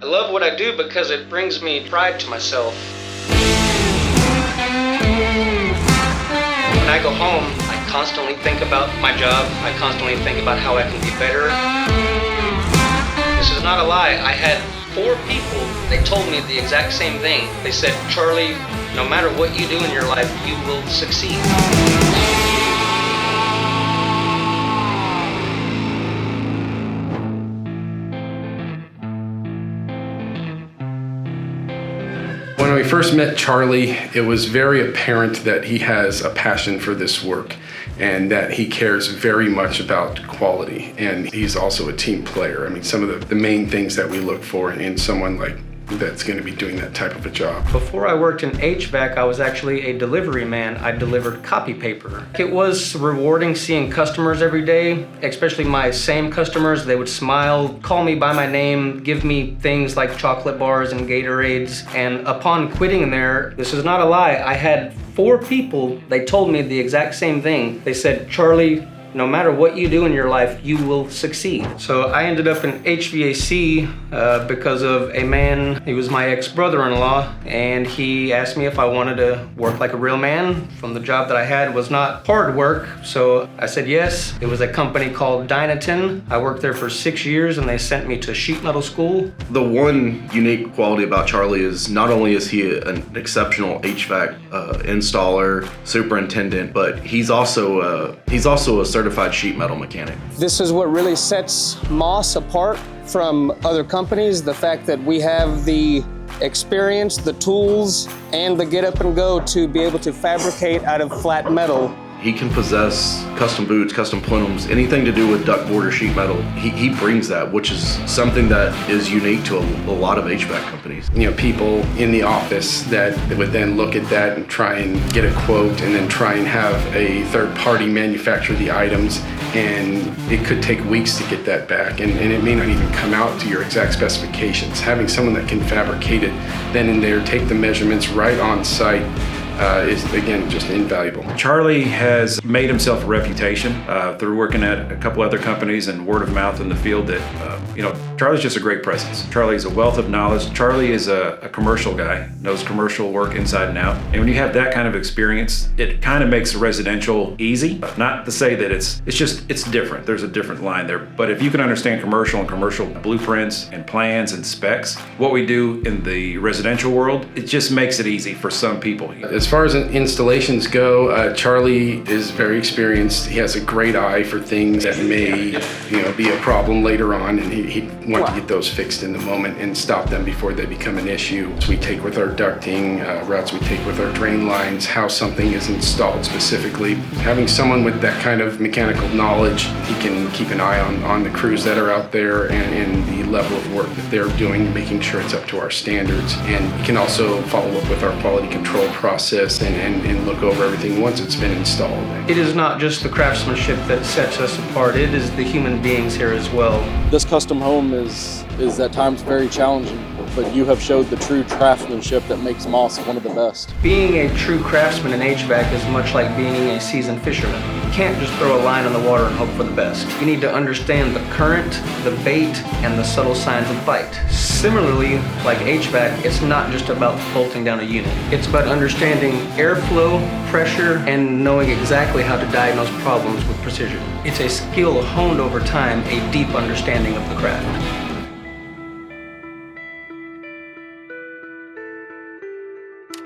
I love what I do because it brings me pride to myself. When I go home, I constantly think about my job. I constantly think about how I can be better. This is not a lie. I had 4 people, they told me the exact same thing. They said, Charlie, no matter what you do in your life, you will succeed. When we first met Charlie, it was very apparent that he has a passion for this work and that he cares very much about quality. And he's also a team player. I mean, some of the main things that we look for in someone like that's going to be doing that type of a job. Before I worked in HVAC, I was actually a delivery man. I delivered copy paper. It was rewarding seeing customers every day, especially my same customers. They would smile, call me by my name, give me things like chocolate bars and Gatorades. And upon quitting there, this is not a lie, I had 4 people, they told me the exact same thing. They said, Charlie, no matter what you do in your life, you will succeed. So I ended up in HVAC because of a man. He was my ex-brother-in-law, and he asked me if I wanted to work like a real man. From the job that I had was not hard work, so I said yes. It was a company called Dynaton. I worked there for 6 years, and they sent me to sheet metal school. The one unique quality about Charlie is not only is he an exceptional HVAC installer, superintendent, but he's also a certified sheet metal mechanic. This is what really sets Moss apart from other companies, the fact that we have the experience, the tools, and the get up and go to be able to fabricate out of flat metal. He can possess custom boots, custom plenums, anything to do with ductboard or sheet metal. He brings that, which is something that is unique to a lot of HVAC companies. You know, people in the office that would then look at that and try and get a quote and then try and have a third party manufacture the items, and it could take weeks to get that back, and it may not even come out to your exact specifications. Having someone that can fabricate it then and there, take the measurements right on site, is again just invaluable. Charlie has made himself a reputation through working at a couple other companies and word of mouth in the field that, Charlie's just a great presence. Charlie's a wealth of knowledge. Charlie is a commercial guy, knows commercial work inside and out. And when you have that kind of experience, it kind of makes residential easy. Not to say that it's different. There's a different line there. But if you can understand commercial and commercial blueprints and plans and specs, what we do in the residential world, it just makes it easy for some people. As far as installations go, Charlie is very experienced. He has a great eye for things that may, be a problem later on, and he'd want to get those fixed in the moment and stop them before they become an issue. So we take with our ducting, routes we take with our drain lines, how something is installed specifically. Having someone with that kind of mechanical knowledge, he can keep an eye on the crews that are out there and the level of work that they're doing, making sure it's up to our standards. And he can also follow up with our quality control process and look over everything once it's been installed. It is not just the craftsmanship that sets us apart, it is the human beings here as well. This custom home is at times very challenging, but you have showed the true craftsmanship that makes Moss one of the best. Being a true craftsman in HVAC is much like being a seasoned fisherman. You can't just throw a line on the water and hope for the best. You need to understand the current, the bait, and the subtle signs of bite. Similarly, like HVAC, it's not just about bolting down a unit. It's about understanding airflow, pressure, and knowing exactly how to diagnose problems with precision. It's a skill honed over time, a deep understanding of the craft.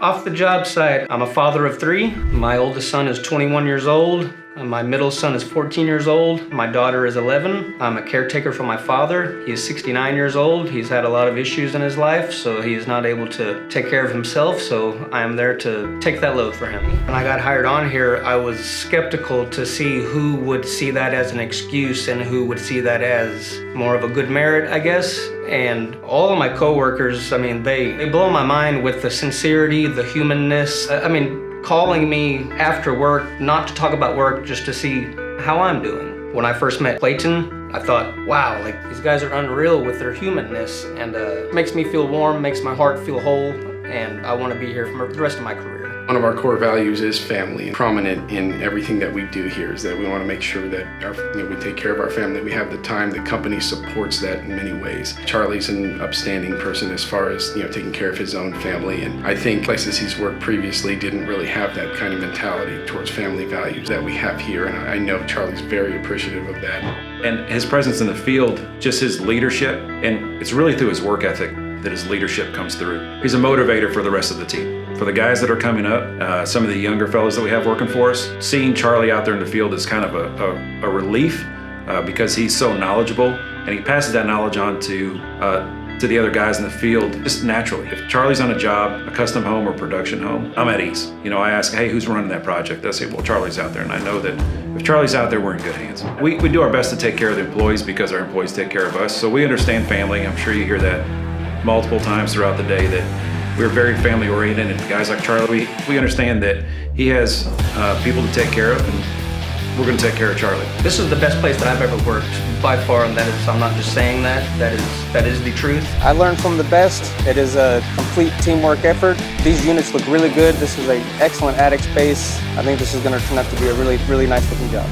Off the job site, I'm a father of 3. My oldest son is 21 years old. My middle son is 14 years old. My daughter is 11. I'm a caretaker for my father. He is 69 years old. He's had a lot of issues in his life, so he is not able to take care of himself, so I am there to take that load for him. When I got hired on here, I was skeptical to see who would see that as an excuse and who would see that as more of a good merit, I guess. And all of my coworkers, they blow my mind with the sincerity, the humanness. Calling me after work, not to talk about work, just to see how I'm doing. When I first met Clayton, I thought, wow, these guys are unreal with their humanness, and makes me feel warm, makes my heart feel whole, and I want to be here for the rest of my career. One of our core values is family, and prominent in everything that we do here is that we want to make sure that we take care of our family. We have the time. The company supports that in many ways. Charlie's an upstanding person as far as taking care of his own family, and I think places he's worked previously didn't really have that kind of mentality towards family values that we have here, and I know Charlie's very appreciative of that. And his presence in the field, just his leadership, and it's really through his work ethic that his leadership comes through. He's a motivator for the rest of the team. For the guys that are coming up, some of the younger fellows that we have working for us, seeing Charlie out there in the field is kind of a relief because he's so knowledgeable, and he passes that knowledge on to the other guys in the field just naturally. If Charlie's on a job, a custom home or production home, I'm at ease. I ask, hey, who's running that project? They say, well, Charlie's out there, and I know that if Charlie's out there, we're in good hands. We do our best to take care of the employees because our employees take care of us, so we understand family. I'm sure you hear that multiple times throughout the day that we're very family oriented, and guys like Charlie, we understand that he has people to take care of, and we're going to take care of Charlie. This is the best place that I've ever worked by far, and I'm not just saying that. That is the truth. I learned from the best. It is a complete teamwork effort. These units look really good. This is an excellent attic space. I think this is going to turn out to be a really, really nice looking job.